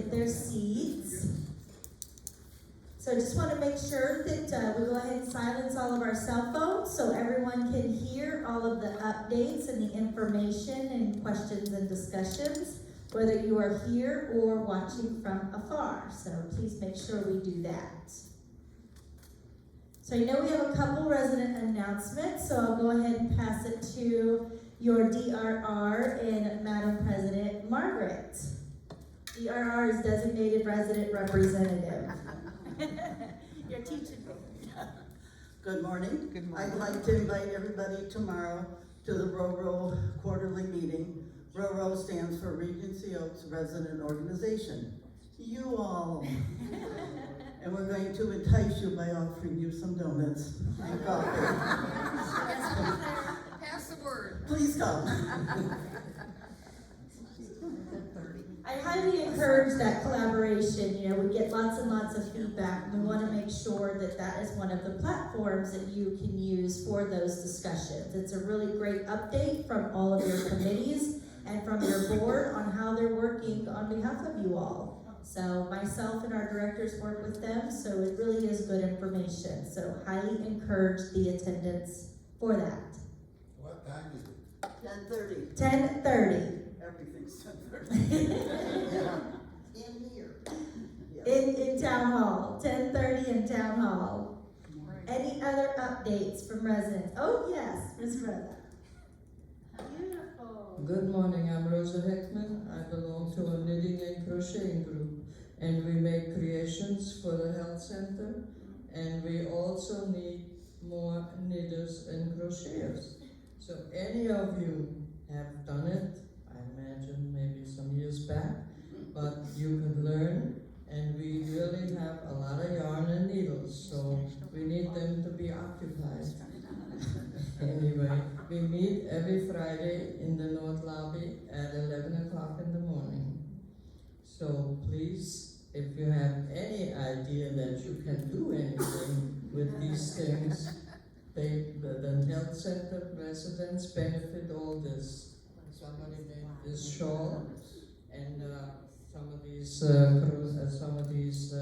get their seats. So I just want to make sure that we go ahead and silence all of our cell phones so everyone can hear all of the updates and the information and questions and discussions, whether you are here or watching from afar. So please make sure we do that. So I know we have a couple resident announcements, so I'll go ahead and pass it to your DRR and Madam President Margaret. DRR is Designated Resident Representative. You're teaching me. Good morning. Good morning. I'd like to invite everybody tomorrow to the RoRo quarterly meeting. RoRo stands for Regency Oaks Resident Organization. You all. And we're going to entice you by offering you some donuts and coffee. Pass the word. Please come. I highly encourage that collaboration. You know, we get lots and lots of feedback, and we want to make sure that that is one of the platforms that you can use for those discussions. It's a really great update from all of your committees and from your board on how they're working on behalf of you all. So myself and our directors work with them, so it really is good information. So highly encourage the attendance for that. What time is it? 10:30. 10:30. Everything's 10:30. Yeah. In here. Yes. In Town Hall, 10:30 in Town Hall. Any other updates from residents? Oh, yes, Ms. Rhoda. Beautiful. Good morning, I'm Rosa Heckman. I belong to a knitting and crocheting group, and we make creations for the health center, and we also need more knitters and crocheters. So any of you have done it, I imagine maybe some years back, but you can learn, and we really have a lot of yarn and needles, so we need them to be occupied. Anyway, we meet every Friday in the North Lobby at 11 o'clock in the morning. So please, if you have any idea that you can do anything with these things, the health center residents benefit all this. Somebody made this shawl and some of these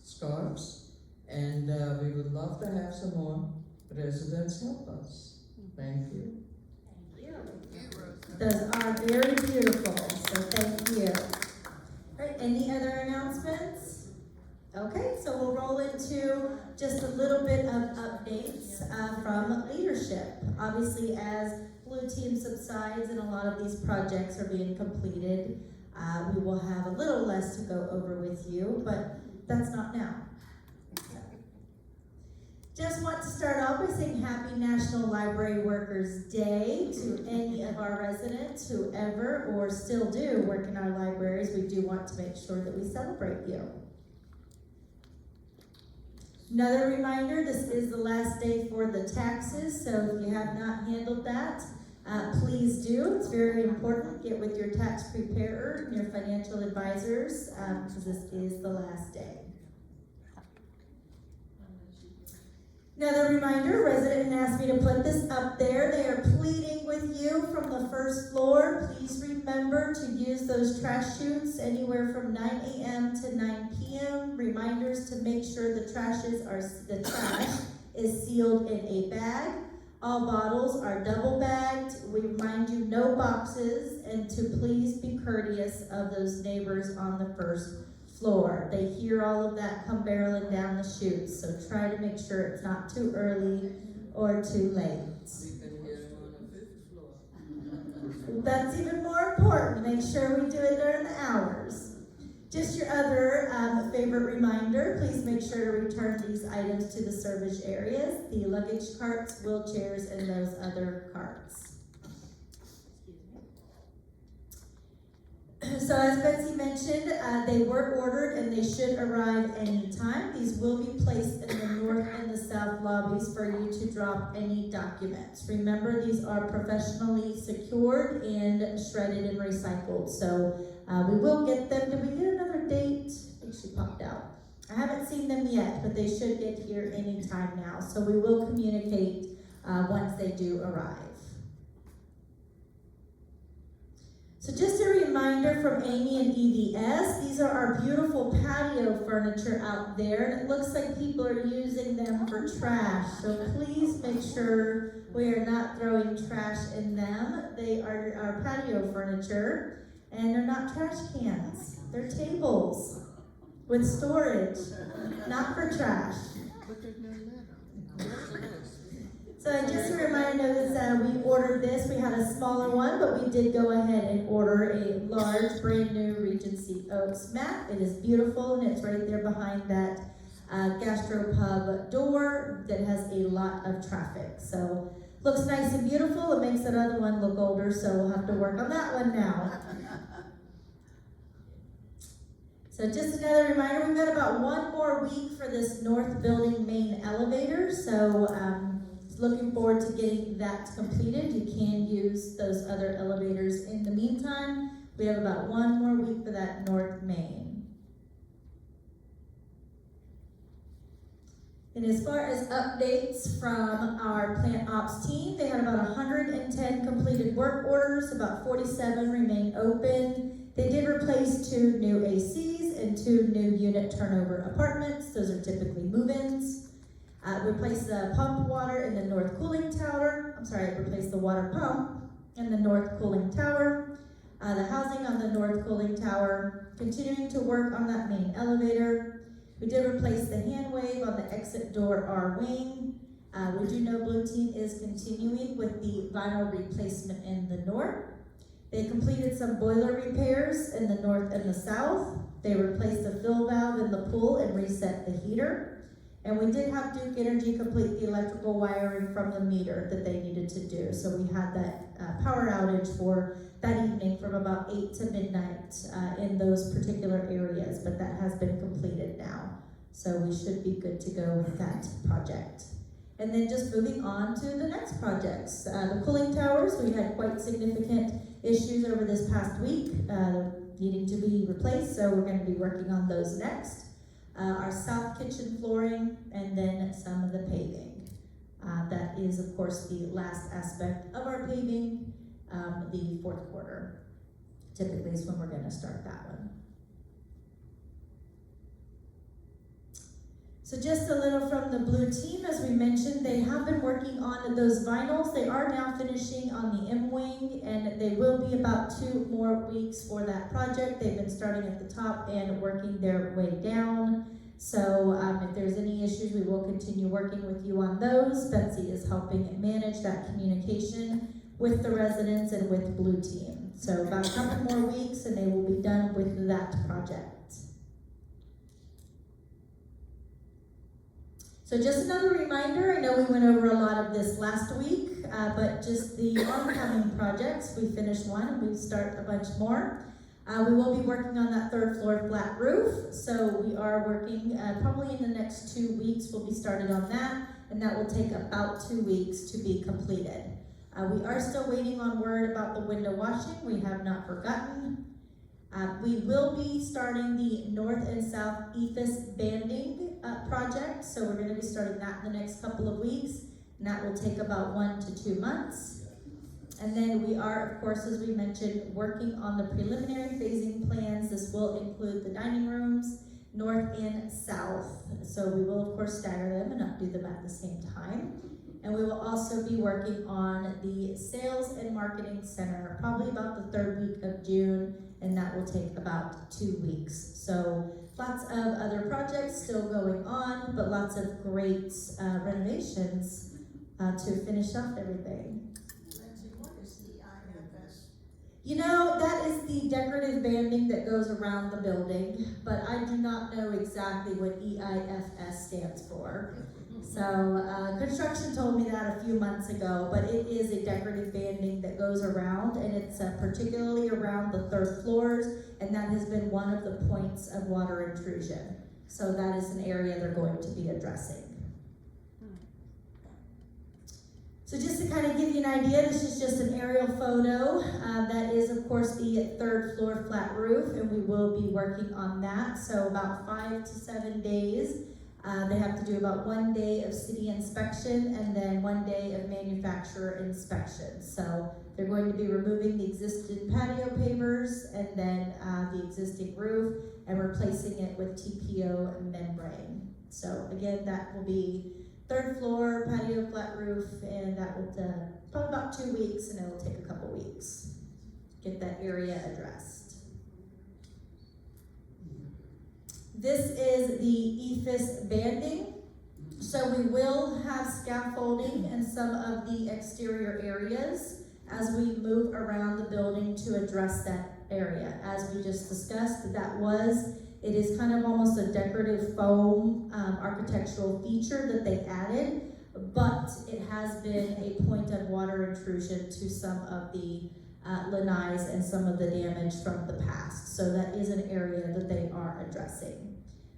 scarves, and we would love to have some more residents help us. Thank you. Those are very beautiful, so thank you. All right, any other announcements? Okay, so we'll roll into just a little bit of updates from leadership. Obviously, as Blue Team subsides and a lot of these projects are being completed, we will have a little less to go over with you, but that's not now. Just want to start off by saying Happy National Library Workers Day to any of our residents who ever or still do work in our libraries. We do want to make sure that we celebrate you. Another reminder, this is the last day for the taxes, so if you have not handled that, please do. It's very important. Get with your tax preparer and your financial advisors because this is the last day. Another reminder, a resident asked me to put this up there. They are pleading with you from the first floor. Please remember to use those trash chutes anywhere from 9 a.m. to 9 p.m. Reminders to make sure the trash is sealed in a bag. All bottles are double bagged. We remind you no boxes and to please be courteous of those neighbors on the first floor. They hear all of that come barreling down the chutes, so try to make sure it's not too early or too late. We can hear them on the 5th floor. That's even more important. Make sure we do it during the hours. Just your other favorite reminder, please make sure to return these items to the service areas, the luggage carts, wheelchairs, and those other carts. So as Betsy mentioned, they were ordered and they should arrive anytime. These will be placed in the north and the south lobbies for you to drop any documents. Remember, these are professionally secured and shredded and recycled. So we will get them. Did we get another date? I think she popped out. I haven't seen them yet, but they should get here anytime now. So we will communicate once they do arrive. So So just a reminder from Amy and EVS, these are our beautiful patio furniture out there, and it looks like people are using them for trash. So please make sure we are not throwing trash in them. They are our patio furniture, and they're not trash cans. They're tables with storage, not for trash. But there's no letter. So just a reminder that we ordered this. We had a smaller one, but we did go ahead and order a large, brand new Regency Oaks mat. It is beautiful, and it's right there behind that gastropub door that has a lot of traffic. So looks nice and beautiful. It makes that other one look older, so we'll have to work on that one now. So just another reminder, we've got about one more week for this north building main elevator. So looking forward to getting that completed. You can use those other elevators in the meantime. We have about one more week for that north main. And as far as updates from our plant ops team, they had about 110 completed work orders, about 47 remain open. They did replace 2 new ACs and 2 new unit turnover apartments. Those are typically move-ins. Replaced the pump water in the north cooling tower. Replaced the water pump in the north cooling tower. The housing on the north cooling tower. Continuing to work on that main elevator. We did replace the hand wave on the exit door R wing. We do know Blue Team is continuing with the vinyl replacement in the north. They completed some boiler repairs in the north and the south. They replaced the fill valve in the pool and reset the heater. And we did have Duke Energy complete the electrical wiring from the meter that they needed to do. So we had that power outage for that evening from about 8 to midnight in those particular areas, but that has been completed now. So we should be good to go with that project. And then just moving on to the next projects. The cooling towers, we had quite significant issues over this past week needing to be replaced, so we're going to be working on those next. Our south kitchen flooring, and then some of the paving. That is, of course, the last aspect of our paving, the fourth quarter. Typically is when we're going to start that one. So just a little from the Blue Team, as we mentioned, they have been working on those vinyls. They are now finishing on the M wing, and they will be about 2 more weeks for that project. They've been starting at the top and working their way down. So if there's any issues, we will continue working with you on those. Betsy is helping manage that communication with the residents and with Blue Team. So about a couple more weeks, and they will be done with that project. So just another reminder, I know we went over a lot of this last week, but just the oncoming projects, we finished one and we start a bunch more. We will be working on that 3rd floor flat roof, so we are working probably in the next 2 weeks we'll be started on that, and that will take about 2 weeks to be completed. We are still waiting on word about the window washing. We have not forgotten. We will be starting the north and south EFIS banding project, so we're going to be starting that in the next couple of weeks, and that will take about 1 to 2 months. And then we are, of course, as we mentioned, working on the preliminary phasing plans. This will include the dining rooms, north and south. So we will, of course, stagger them and not do them at the same time. And we will also be working on the sales and marketing center, probably about the 3rd week of June, and that will take about 2 weeks. So lots of other projects still going on, but lots of great renovations to finish off everything. Lindsay, what is the IFS? You know, that is the decorative banding that goes around the building, but I do not know exactly what EIFS stands for. So construction told me that a few months ago, but it is a decorative banding that goes around, and it's particularly around the 3rd floors, and that has been one of the points of water intrusion. So that is an area they're going to be addressing. So just to kind of give you an idea, this is just an aerial photo. That is, of course, the 3rd floor flat roof, and we will be working on that. So about 5 to 7 days They have to do about 1 day of city inspection and then 1 day of manufacturer inspection. So they're going to be removing the existing patio pavers and then the existing roof and replacing it with TPO membrane. So again, that will be 3rd floor, patio, flat roof, and that will probably about 2 weeks, and it will take a couple weeks to get that area addressed. This is the EFIS banding. So we will have scaffolding in some of the exterior areas as we move around the building to address that area. As we just discussed, it is kind of almost a decorative foam architectural feature that they added, but it has been a point of water intrusion to some of the lanais and some of the damage from the past. So that is an area that they are addressing.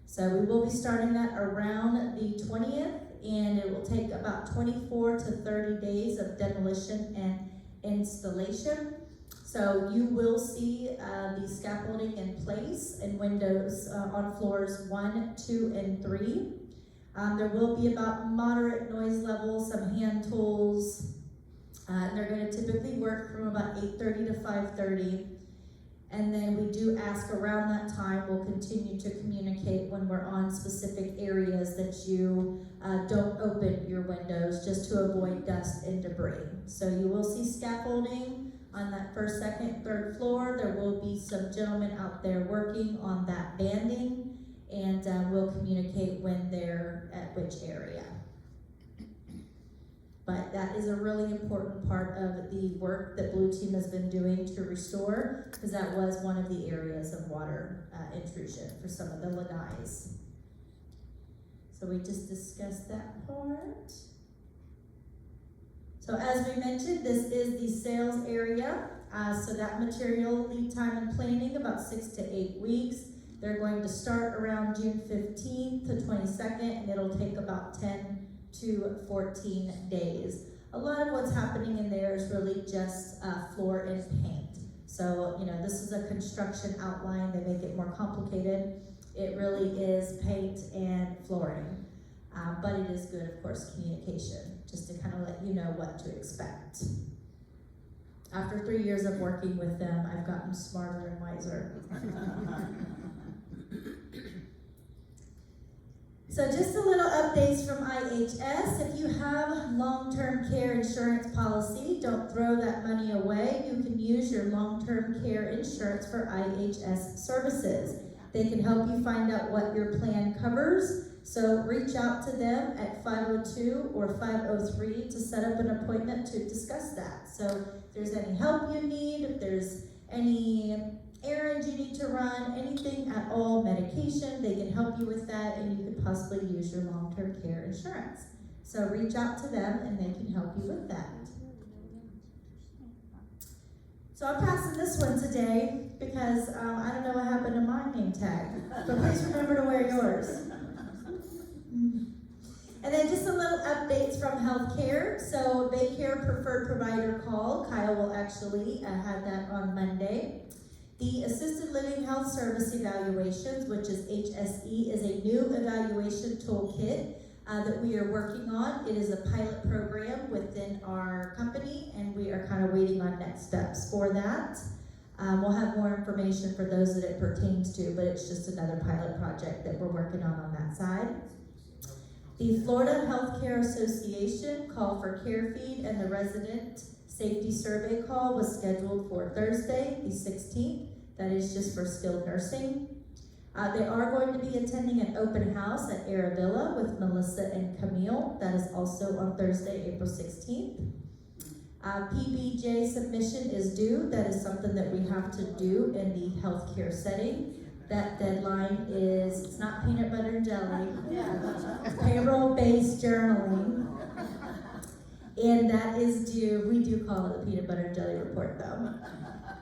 So we will be starting that around the 20th, and it will take about 24 to 30 days of demolition and installation. So you will see the scaffolding in place and windows on floors 1, 2, and 3. There will be about moderate noise levels, some hand tools. They're going to typically work from about 8:30 to 5:30. And then we do ask around that time, we'll continue to communicate when we're on specific areas that you don't open your windows just to avoid dust and debris. So you will see scaffolding on that 1st, 2nd, 3rd floor. There will be some gentlemen out there working on that banding, and we'll communicate when they're at which area. But that is a really important part of the work that Blue Team has been doing to restore, because that was one of the areas of water intrusion for some of the lanais. So we just discussed that part. So as we mentioned, this is the sales area. So that material lead time and planning about 6 to 8 weeks. They're going to start around June 15th to 22nd, and it'll take about 10 to 14 days. A lot of what's happening in there is really just floor and paint. So, this is a construction outline. They make it more complicated. It really is paint and flooring. But it is good, of course, communication, just to kind of let you know what to expect. After 3 years of working with them, I've gotten smarter and wiser. So just a little updates from IHS. If you have long-term care insurance policy, don't throw that money away. You can use your long-term care insurance for IHS services. They can help you find out what your plan covers. So reach out to them at 502 or 503 to set up an appointment to discuss that. So if there's any help you need, if there's any errands you need to run, anything at all, medication, they can help you with that, and you could possibly use your long-term care insurance. So reach out to them and they can help you with that. So I'm passing this one today because I don't know what happened to my name tag, but please remember to wear yours. And then just a little updates from healthcare. So Baycare Preferred Provider Call, Kyle will actually have that on Monday. The Assisted Living Health Service Evaluations, which is HSE, is a new evaluation toolkit that we are working on. It is a pilot program within our company, and we are kind of waiting on next steps for that. We'll have more information for those that it pertains to, but it's just another pilot project that we're working on that side. The Florida Healthcare Association Call for Care Feed and the Resident Safety Survey Call was scheduled for Thursday, the 16th. That is just for skilled nursing. They are going to be attending an open house at Arabilla with Melissa and Camille. That is also on Thursday, April 16th. PBJ submission is due. That is something that we have to do in the healthcare setting. That deadline is, it's not peanut butter and jelly, it's payroll-based journaling. And that is due, we do call it the peanut butter and jelly report though.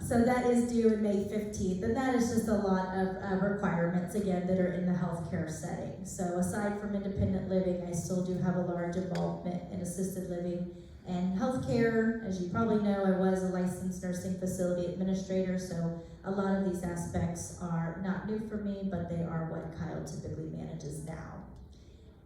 So that is due in May 15th, and that is just a lot of requirements, again, that are in the healthcare setting. So aside from independent living, I still do have a large involvement in assisted living and healthcare. As you probably know, I was a licensed nursing facility administrator, so a lot of these aspects are not new for me, but they are what Kyle typically manages now.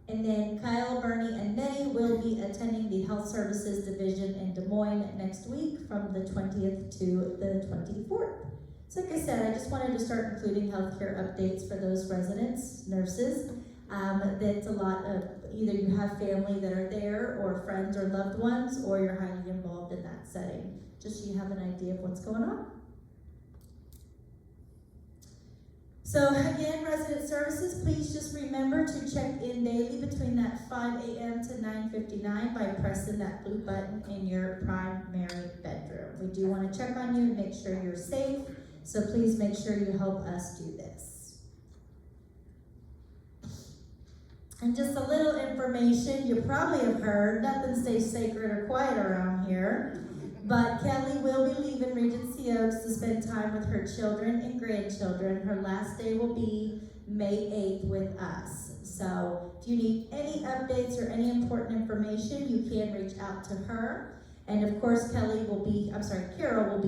And then Kyle, Bernie, and May will be attending the Health Services Division in Des Moines next week from the 20th to the 24th. So like I said, I just wanted to start including healthcare updates for those residents, nurses. That's a lot of, either you have family that are there, or friends or loved ones, or you're highly involved in that setting. Just so you have an idea of what's going on. So again, resident services, please just remember to check in daily between that 5 a.m. to 9:59 by pressing that blue button in your primary bedroom. We do want to check on you and make sure you're safe, so please make sure you help us do this. And just a little information, you probably have heard, nothing stays sacred or quiet around here. But Kelly will be leaving Regency Oaks to spend time with her children and grandchildren. Her last day will be May 8th with us. So if you need any updates or any important information, you can reach out to her. And of course, Carol will be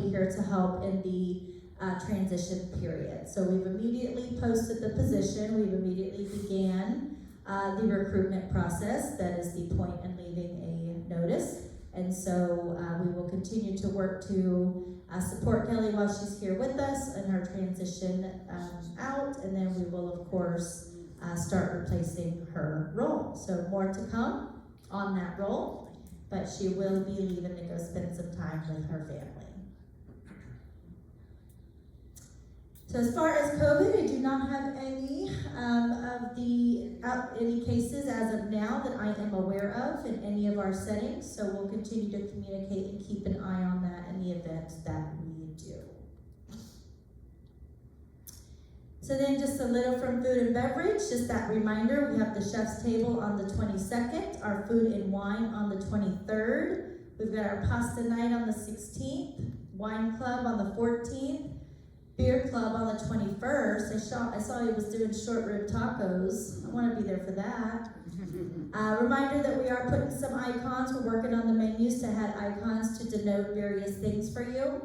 here to help in the transition period. So we've immediately posted the position. We've immediately began the recruitment process. That is the point in leaving a notice. And so we will continue to work to support Kelly while she's here with us in her transition out, and then we will, of course, start replacing her role. So more to come on that role, but she will be leaving to go spend some time with her family. So as far as COVID, I do not have any any cases as of now that I am aware of in any of our settings. So we'll continue to communicate and keep an eye on that in the event that we do. So then just a little from food and beverage, just that reminder, we have the chef's table on the 22nd, our food and wine on the 23rd. We've got our pasta night on the 16th, wine club on the 14th, beer club on the 21st. I saw he was doing short rib tacos. I want to be there for that. Reminder that we are putting some icons. We're working on the menus to add icons to denote various things for you.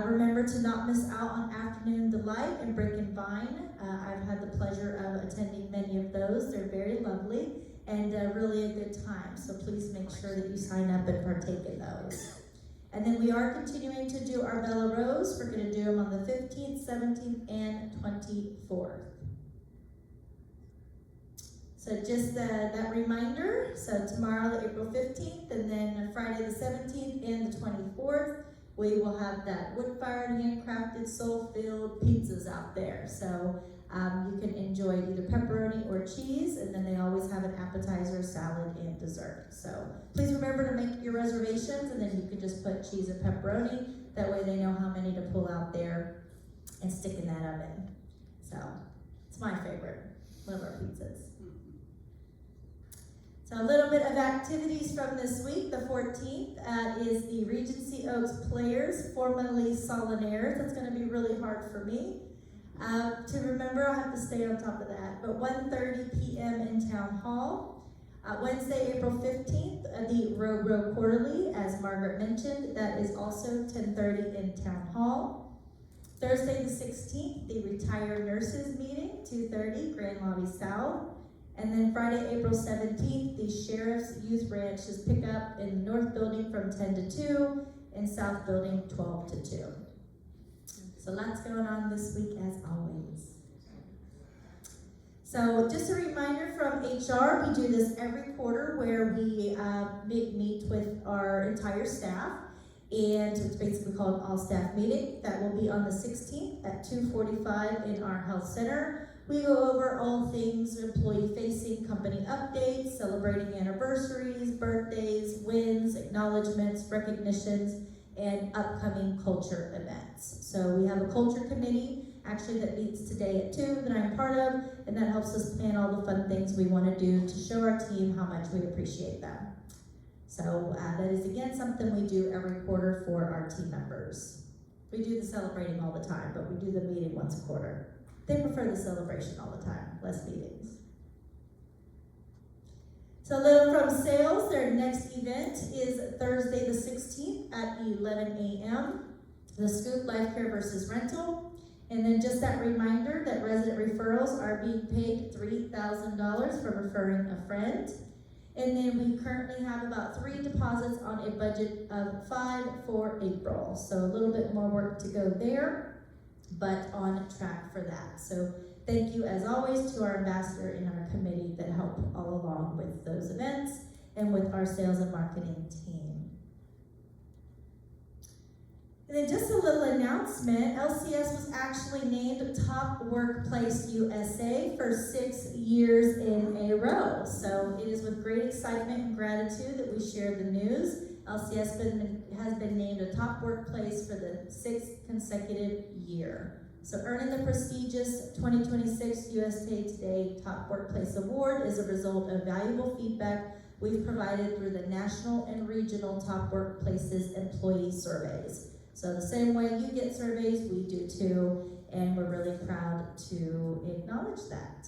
Remember to not miss out on Afternoon Delight and Brick and Vine. I've had the pleasure of attending many of those. They're very lovely and really a good time. So please make sure that you sign up and partake in those. And then we are continuing to do our Bella Rose. We're going to do them on the 15th, 17th, and 24th. So just that reminder. So tomorrow, April 15th, and then Friday the 17th and the 24th, we will have that wood-fired, handcrafted, soul-filled pizzas out there. So you can enjoy either pepperoni or cheese, and then they always have an appetizer, salad, and dessert. So please remember to make your reservations, and then you can just put cheese and pepperoni. That way they know how many to pull out there and stick in that oven. So it's my favorite. Love our pizzas. So a little bit of activities from this week. The 14th is the Regency Oaks Players, formerly Solinaires. That's going to be really hard for me. To remember, I'll have to stay on top of that. But 1:30 p.m. in Town Hall. Wednesday, April 15th, the Row Quarterly, as Margaret mentioned. That is also 10:30 in Town Hall. Thursday, the 16th, the Retired Nurses Meeting, 2:30, Grand Lobby South. And then Friday, April 17th, the Sheriff's Youth Branches pick up in the North Building from 10 to 2, and South Building 12 to 2. So lots going on this week as always. So just a reminder from HR, we do this every quarter where we meet with our entire staff, and it's basically called an all-staff meeting. That will be on the 16th at 2:45 in our health center. We go over all things employee-facing, company updates, celebrating anniversaries, birthdays, wins, acknowledgments, recognitions, and upcoming culture events. So we have a culture committee actually that meets today at 2 that I'm part of, and that helps us plan all the fun things we want to do to show our team how much we appreciate them. So that is again something we do every quarter for our team members. We do the celebrating all the time, but we do the meeting once a quarter. They prefer the celebration all the time, less meetings. So a little from sales, their next event is Thursday the 16th at 11 a.m. The Scoop Life Care versus Rental. And then just that reminder that resident referrals are being paid $3,000 for referring a friend. And then we currently have about 3 deposits on a budget of 5 for April. So a little bit more work to go there, but on track for that. So thank you as always to our ambassador and our committee that help all along with those events and with our sales and marketing team. And then just a little announcement, LCS was actually named Top Workplace USA for 6 years in a row. So it is with great excitement and gratitude that we share the news. LCS has been named a top workplace for the 6th consecutive year. So earning the prestigious 2026 USA Today Top Workplace Award is a result of valuable feedback we've provided through the national and regional top workplaces employee surveys. So the same way you get surveys, we do too, and we're really proud to acknowledge that.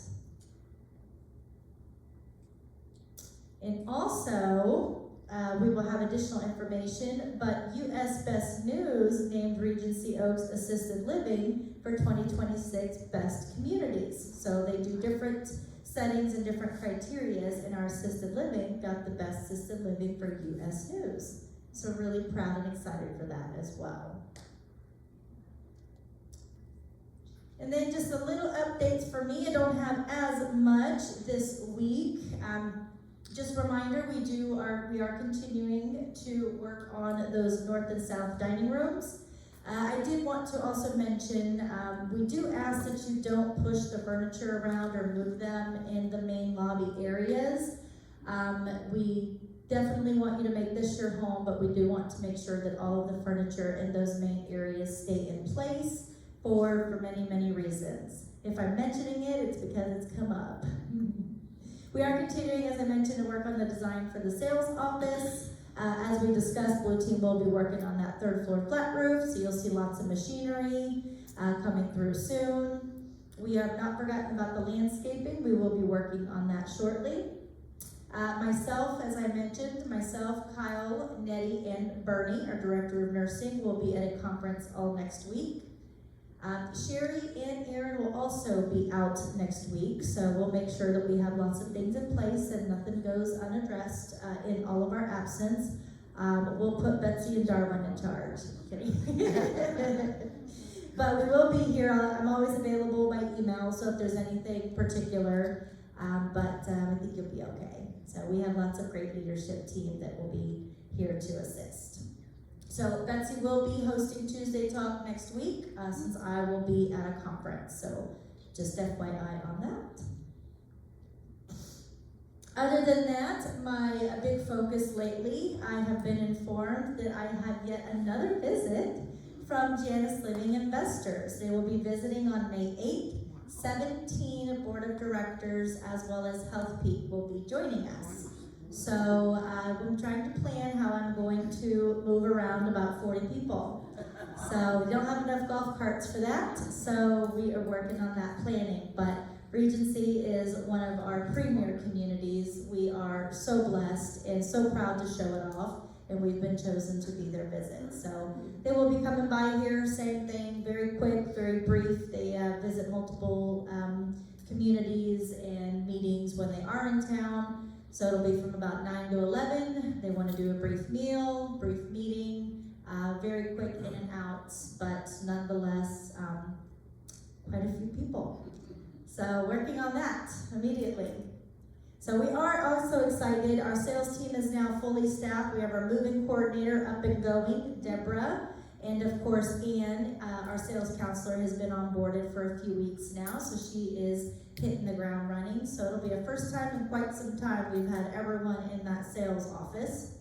And also, we will have additional information, but US Best News named Regency Oaks Assisted Living for 2026 Best Communities. So they do different settings and different criterias, and our assisted living got the Best Assisted Living for US News. So really proud and excited for that as well. And then just a little updates for me. I don't have as much this week. Just a reminder, we are continuing to work on those north and south dining rooms. I did want to also mention, we do ask that you don't push the furniture around or move them in the main lobby areas. We definitely want you to make this your home, but we do want to make sure that all of the furniture in those main areas stay in place for many, many reasons. If I'm mentioning it, it's because it's come up. We are continuing, as I mentioned, to work on the design for the sales office. As we discussed, Blue Team will be working on that 3rd floor flat roof, so you'll see lots of machinery coming through soon. We have not forgotten about the landscaping. We will be working on that shortly. Myself, as I mentioned, Kyle, Nettie, and Bernie, our Director of Nursing, will be at a conference all next week. Sherry and Aaron will also be out next week, so we'll make sure that we have lots of things in place and nothing goes unaddressed in all of our absence. We'll put Betsy and Darwin in charge. Kidding. But we will be here. I'm always available by email, so if there's anything particular, but I think you'll be okay. So we have lots of great leadership team that will be here to assist. So Betsy will be hosting Tuesday Talk next week, since I will be at a conference. So just FYI on that. Other than that, my big focus lately, I have been informed that I have yet another visit from Janus Living Investors. They will be visiting on May 8th. 17 board of directors as well as Health Peak will be joining us. So I'm trying to plan how I'm going to move around about 40 people. So we don't have enough golf carts for that, so we are working on that planning. But Regency is one of our premier communities. We are so blessed and so proud to show it off, and we've been chosen to be their visit. So they will be coming by here, same thing, very quick, very brief. They visit multiple communities and meetings when they are in town. So it'll be from about 9 to 11. They want to do a brief meal, brief meeting, very quick in and out, but nonetheless, quite a few people. So working on that immediately. So we are also excited. Our sales team is now fully staffed. We have our moving coordinator up and going, Deborah. And of course, Ann, our sales counselor, has been onboarded for a few weeks now. So she is hitting the ground running. So it'll be a first time in quite some time we've had everyone in that sales office.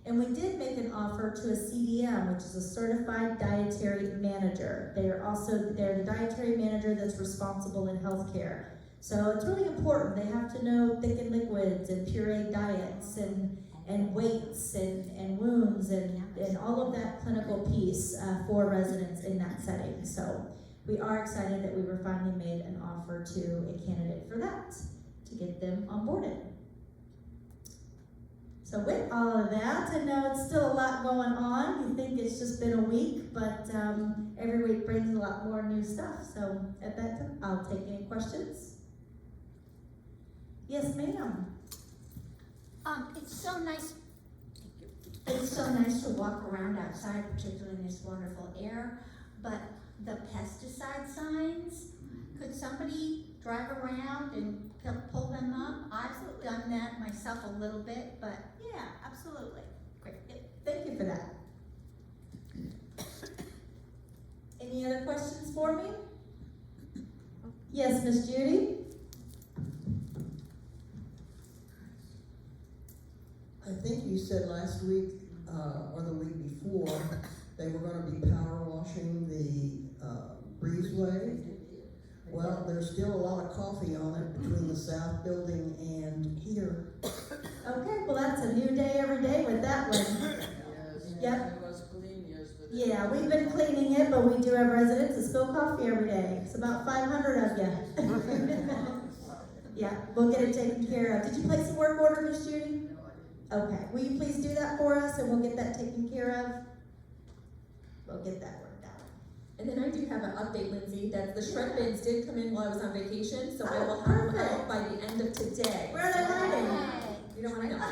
And we did make an offer to a CDM, which is a certified dietary manager. They're the dietary manager that's responsible in healthcare. So it's really important. They have to know thickened liquids and pureed diets and weights and wounds and all of that clinical piece for residents in that setting. So we are excited that we were finally made an offer to a candidate for that to get them onboarded. So with all of that, I know it's still a lot going on. You think it's just been a week, but every week brings a lot more new stuff. So at that time, I'll take any questions. Yes, ma'am. It's so nice. It's so nice to walk around outside, particularly in this wonderful air. But the pesticide signs, could somebody drive around and pull them up? I've done that myself a little bit, but Yeah, absolutely. Great. Thank you for that. Any other questions for me? Yes, Miss Judy? I think you said last week, or the week before, they were gonna be power washing the, breezeway. Well, there's still a lot of coffee on it between the south building and here. Okay, well, that's a new day every day with that one. Yes, Yep. it was clean yesterday. Yeah, we've been cleaning it, but we do have residents that spill coffee every day. It's about 500 of you. Yeah, we'll get it taken care of. Did you place a work order, Miss Judy? Okay, will you please do that for us and we'll get that taken care of? We'll get that worked out. And then I do have an update, Lindsay, that the shred bins did come in while I was on vacation, so I Oh, will have them perfect. out by the end of today. Where are they hiding? You don't wanna know.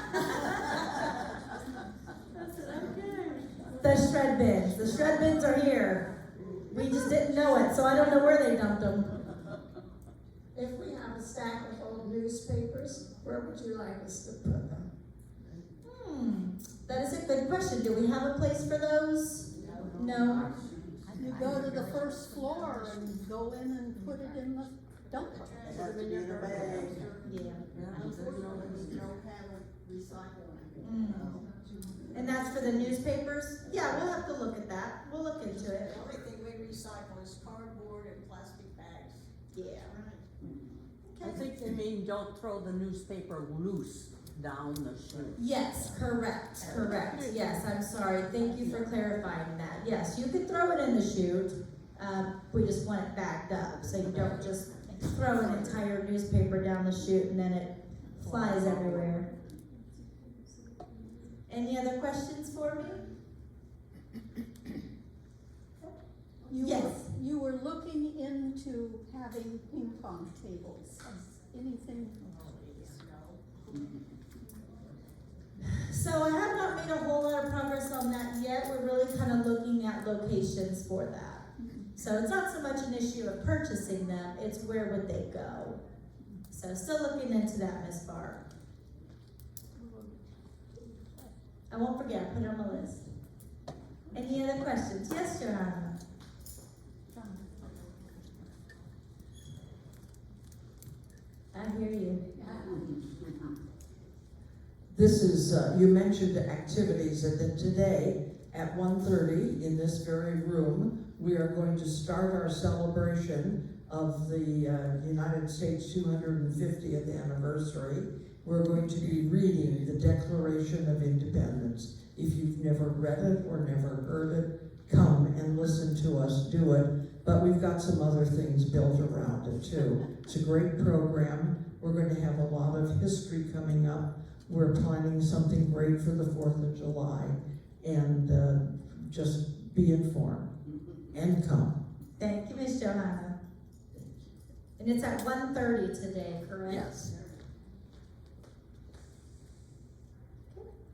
The shred bins. The shred bins are here. We just didn't know it, so I don't know where they dumped them. If we have a stack of old newspapers, where would you like us to put them? That is a good question. Do we have a place for those? No. You go to the first floor and go in and put it in the dump. It has to be in a bag. Yeah. Unfortunately, there's no kind of recycling. And that's for the newspapers? Yeah, we'll have to look at that. We'll look into it. Everything we recycle is cardboard and plastic bags. Yeah. I think they mean don't throw the newspaper loose down the chute. Yes, correct. Yes, I'm sorry. Thank you for clarifying that. Yes, you can throw it in the chute. We just want it backed up, so you don't just throw an entire newspaper down the chute and then it flies everywhere. Any other questions for me? Yes. You were looking into having ping pong tables. Has anything? So I have not made a whole lot of progress on that yet. We're really kind of looking at locations for that. So it's not so much an issue of purchasing them, it's where would they go. So still looking into that, Ms. Barr. I won't forget, I'll put it on my list. Any other questions? Yes, Johanna? I hear you. This is, you mentioned activities, and then today at 1:30 in this very room, we are going to start our celebration of the United States 250th anniversary. We're going to be reading the Declaration of Independence. If you've never read it or never heard it, come and listen to us do it. But we've got some other things built around it too. It's a great program. We're going to have a lot of history coming up. We're planning something great for the 4th of July, and just be informed and come. Thank you, Ms. Johanna. And it's at 1:30 today, correct? Yes.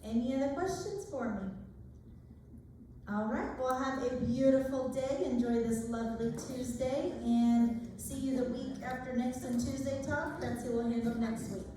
Any other questions for me? All right, well, have a beautiful day. Enjoy this lovely Tuesday, and see you the week after next on Tuesday Talk. That's who we'll handle next week.